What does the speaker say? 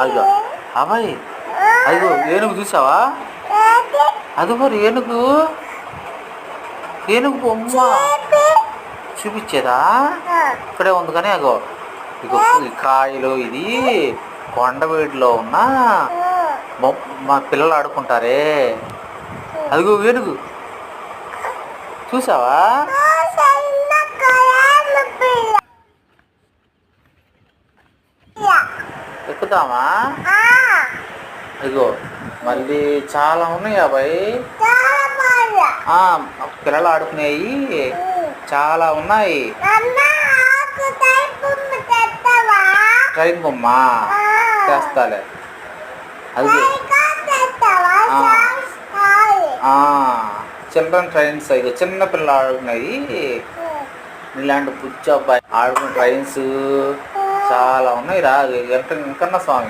అదిగో అబ్బాయి, అదిగో ఏనుగు చూసావా? అదిగో ఏనుగు, ఏనుగు బొమ్మ చూపించేదా? ఇక్కడే ఉంది కానీ అగో ఇగో ఈ కాయలు, ఇది కొండవీడిలో ఉన్న మా పిల్లలు ఆడుకుంటారే, అదిగో ఏనుగు చూసావా? ఎక్కుదామా? ఇగో మళ్ళీ చాలా ఉన్నాయి అబ్బాయి, పిల్లలు ఆడుకునేవి చాలా ఉన్నాయి. ట్రైన్ బొమ్మ చేస్తాలే, అది చిల్డ్రన్ ట్రైన్స్, ఇక చిన్న పిల్లలు ఆడుకునేవి ఇలాంటి పుచ్చు అబ్బాయి ఆడుకునే ట్రైన్స్ చాలా ఉన్నాయి. రా వెంకన్న స్వామి.